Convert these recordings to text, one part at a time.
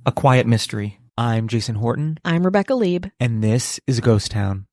A Quiet Mystery. I'm Jason Horton. I'm Rebecca Lieb. And this is Ghost Town.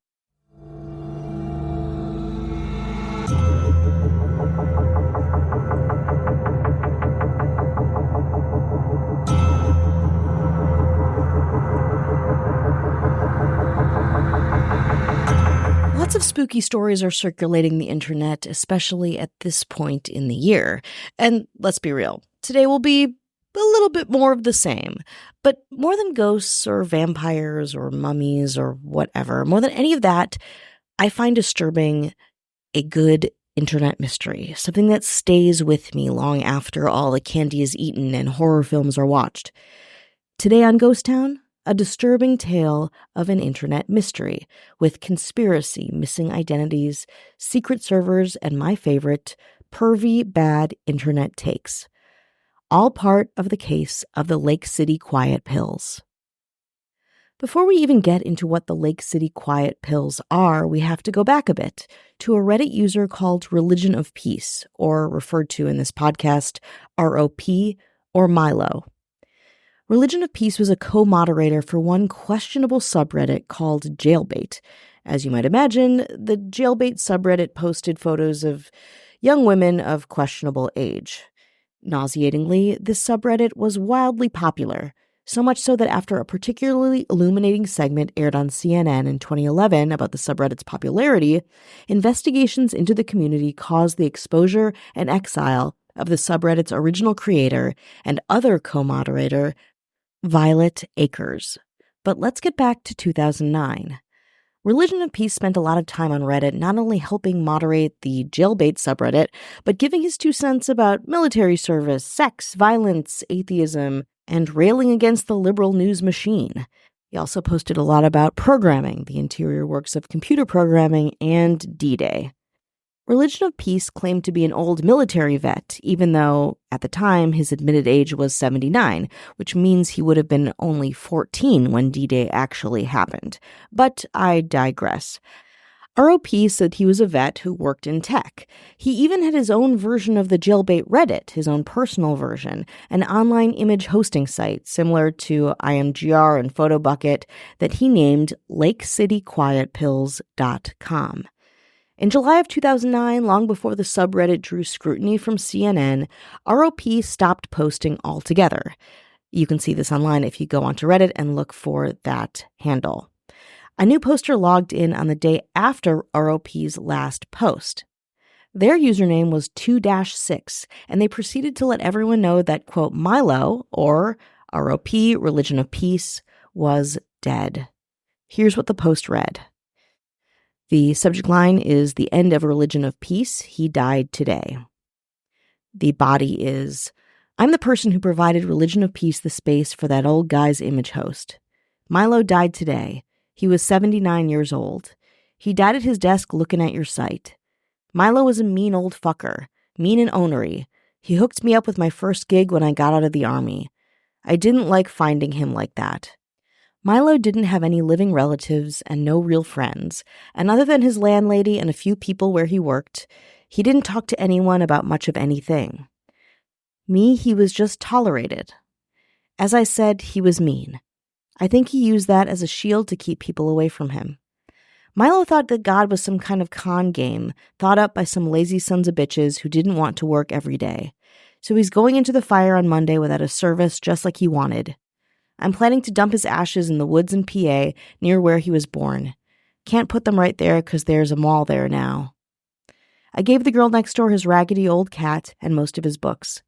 Lots of spooky stories are circulating the internet, especially at this point in the year. And let's be real, today will be a little bit more of the same. But more than ghosts or vampires or mummies or whatever, more than any of that, I find disturbing a good internet mystery, something that stays with me long after all the candy is eaten and horror films are watched. Today on Ghost Town, a disturbing tale of an internet mystery with conspiracy, missing identities, secret servers, and my favorite, pervy bad internet takes. All part of the case of the Lake City Quiet Pills. Before we even get into what the Lake City Quiet Pills are, we have to go back a bit to a Reddit user called Religion of Peace, or referred to in this podcast, ROP, or Milo. Religion of Peace was a co-moderator for one questionable subreddit called Jailbait. As you might imagine, the Jailbait subreddit posted photos of young women of questionable age. Nauseatingly, this subreddit was wildly popular, so much so that after a particularly illuminating segment aired on CNN in 2011 about the subreddit's popularity, investigations into the community caused the exposure and exile of the subreddit's original creator and other co-moderator, Violet Akers. But let's get back to 2009. Religion of Peace spent a lot of time on Reddit not only helping moderate the Jailbait subreddit, but giving his 2 cents about military service, sex, violence, atheism, and railing against the liberal news machine. He also posted a lot about programming, the interior works of computer programming, and D-Day. Religion of Peace claimed to be an old military vet, even though, at the time, his admitted age was 79, which means he would have been only 14 when D-Day actually happened. But I digress. ROP said he was a vet who worked in tech. He even had his own version of the Jailbait Reddit, his own personal version, an online image hosting site similar to IMGR and PhotoBucket that he named LakeCityQuietPills.com. In July of 2009, long before the subreddit drew scrutiny from CNN, ROP stopped posting altogether. You can see this online if you go onto Reddit and look for that handle. A new poster logged in on the day after ROP's last post. Their username was 2-6, and they proceeded to let everyone know that, quote, Milo, or ROP, Religion of Peace, was dead. Here's what the post read. The subject line is the end of Religion of Peace. He died today. The body is, I'm the person who provided Religion of Peace the space for that old guy's image host. Milo died today. He was 79 years old. He died at his desk looking at your site. Milo was a mean old fucker, mean and onery. He hooked me up with my first gig when I got out of the army. I didn't like finding him like that. Milo didn't have any living relatives and no real friends, and other than his landlady and a few people where he worked, he didn't talk to anyone about much of anything. Me, he was just tolerated. As I said, he was mean. I think he used that as a shield to keep people away from him. Milo thought that God was some kind of con game thought up by some lazy sons of bitches who didn't want to work every day. So he's going into the fire on Monday without a service just like he wanted. I'm planning to dump his ashes in the woods in PA near where he was born. Can't put them right there because there's a mall there now. I gave the girl next door his raggedy old cat and most of his books.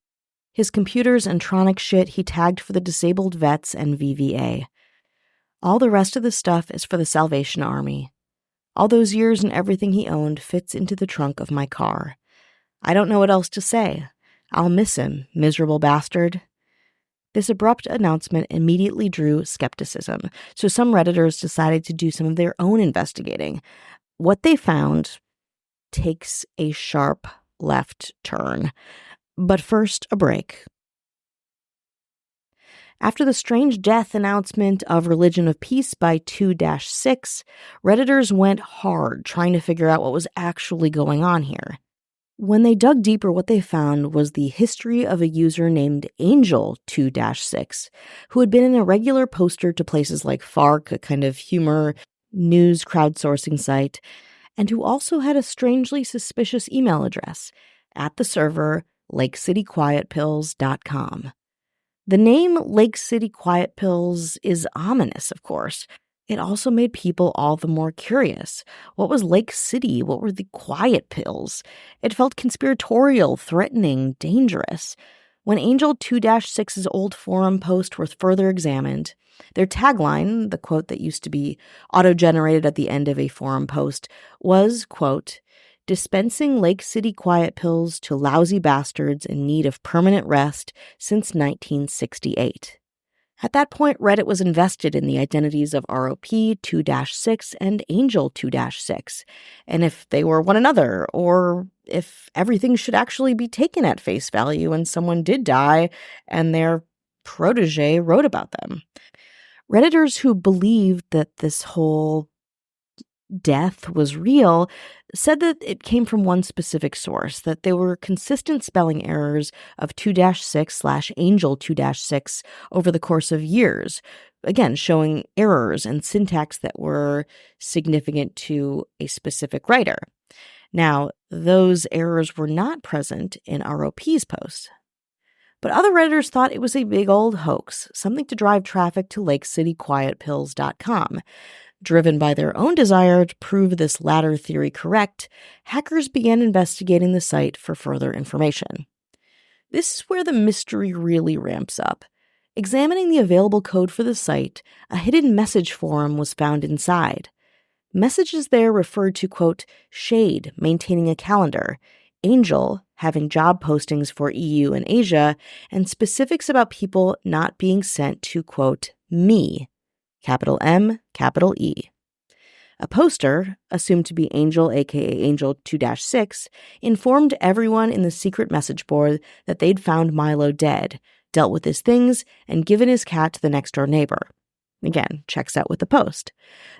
His computers and tronic shit he tagged for the disabled vets and VVA. All the rest of the stuff is for the Salvation Army. All those years and everything he owned fits into the trunk of my car. I don't know what else to say. I'll miss him, miserable bastard. This abrupt announcement immediately drew skepticism, so some Redditors decided to do some of their own investigating. What they found takes a sharp left turn. But first, a break. After the strange death announcement of Religion of Peace by 2-6, Redditors went hard trying to figure out what was actually going on here. When they dug deeper, what they found was the history of a user named Angel2-6, who had been an irregular poster to places like Fark, a kind of humor news crowdsourcing site, and who also had a strangely suspicious email address at the server lakecityquietpills.com. The name Lake City Quiet Pills is ominous, of course. It also made people all the more curious. What was Lake City? What were the quiet pills? It felt conspiratorial, threatening, dangerous. When Angel2-6's old forum post was further examined, their tagline, the quote that used to be auto-generated at the end of a forum post, was, quote, "Dispensing Lake City Quiet Pills to lousy bastards in need of permanent rest since 1968. At that point, Reddit was invested in the identities of ROP2-6 and Angel2-6, and if they were one another, or if everything should actually be taken at face value and someone did die and their protege wrote about them. Redditors who believed that this whole death was real said that it came from one specific source, that there were consistent spelling errors of 2-6/Angel2-6 over the course of years, again, showing errors and syntax that were significant to a specific writer. Now, those errors were not present in ROP's post. But other Redditors thought it was a big old hoax, something to drive traffic to lakecityquietpills.com. Driven by their own desire to prove this latter theory correct, hackers began investigating the site for further information. This is where the mystery really ramps up. Examining the available code for the site, a hidden message forum was found inside. Messages there referred to, quote, Shade maintaining a calendar, Angel having job postings for EU and Asia, and specifics about people not being sent to, quote, me, capital M, capital E. A poster, assumed to be Angel aka Angel2-6, informed everyone in the secret message board that they'd found Milo dead, dealt with his things, and given his cat to the next-door neighbor. Again, checks out with the post.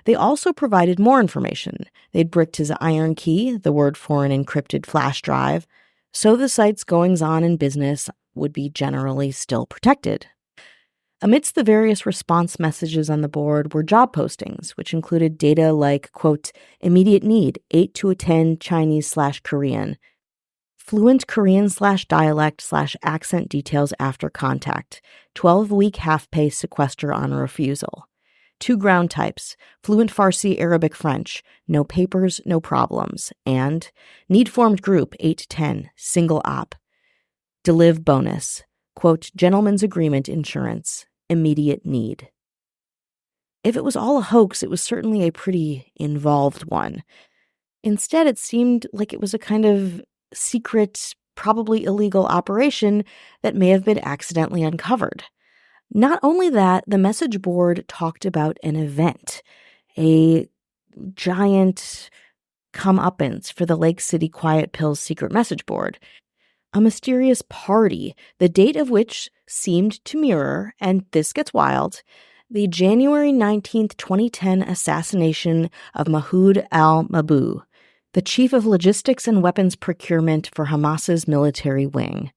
They also provided more information. They'd bricked his iron key, the word for an encrypted flash drive, so the site's goings-on in business would be generally still protected. Amidst the various response messages on the board were job postings, which included data like, quote, immediate need, 8 to attend Chinese/Korean, fluent Korean/dialect/accent details after contact, 12-week half-pay sequester on refusal. 2 ground types, fluent Farsi, Arabic, French, no papers, no problems, and need formed group, 8 to 10, single op. Deliv bonus, quote, gentleman's agreement insurance, immediate need. If it was all a hoax, it was certainly a pretty involved one. Instead, it seemed like it was a kind of secret, probably illegal operation that may have been accidentally uncovered. Not only that, the message board talked about an event, a giant comeuppance for the Lake City Quiet Pills secret message board, a mysterious party, the date of which seemed to mirror, and this gets wild, the January 19th, 2010 assassination of Mahoud al-Mabhouh, the chief of logistics and weapons procurement for Hamas's military wing.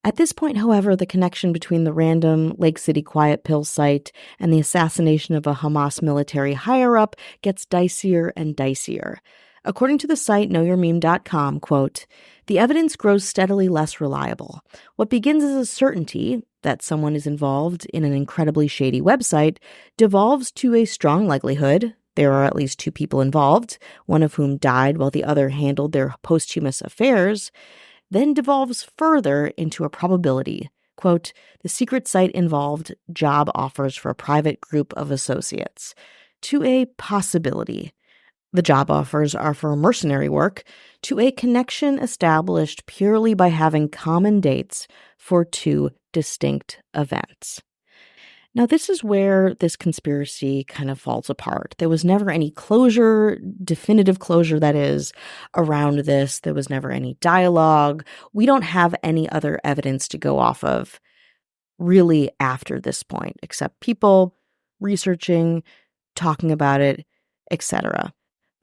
At this point, however, the connection between the random Lake City Quiet Pills site and the assassination of a Hamas military higher-up gets dicier and dicier. According to the site knowyourmeme.com, quote, the evidence grows steadily less reliable. What begins as a certainty that someone is involved in an incredibly shady website devolves to a strong likelihood there are at least 2 people involved, one of whom died while the other handled their posthumous affairs, then devolves further into a probability. Quote, the secret site involved job offers for a private group of associates, to a possibility. The job offers are for mercenary work, to a connection established purely by having common dates for 2 distinct events. Now, this is where this conspiracy kind of falls apart. There was never any closure, definitive closure, that is, around this. There was never any dialogue. We don't have any other evidence to go off of really after this point, except people researching, talking about it, etc.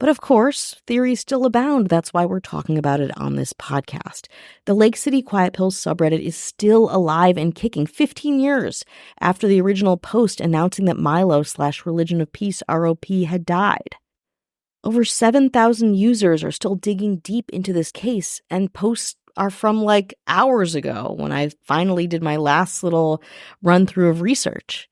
But of course, theories still abound. That's why we're talking about it on this podcast. The Lake City Quiet Pills subreddit is still alive and kicking 15 years after the original post announcing that Milo/Religion of Peace ROP had died. Over 7,000 users are still digging deep into this case, and posts are from like hours ago when I finally did my last little run through of research.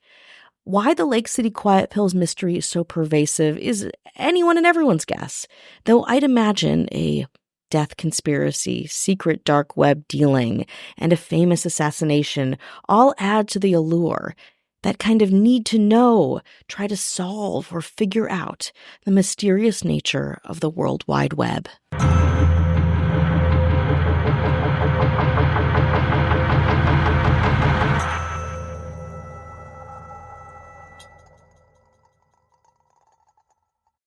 Why the Lake City Quiet Pills mystery is so pervasive is anyone and everyone's guess, though I'd imagine a death conspiracy, secret dark web dealing, and a famous assassination all add to the allure. That kind of need to know, try to solve, or figure out the mysterious nature of the World Wide Web.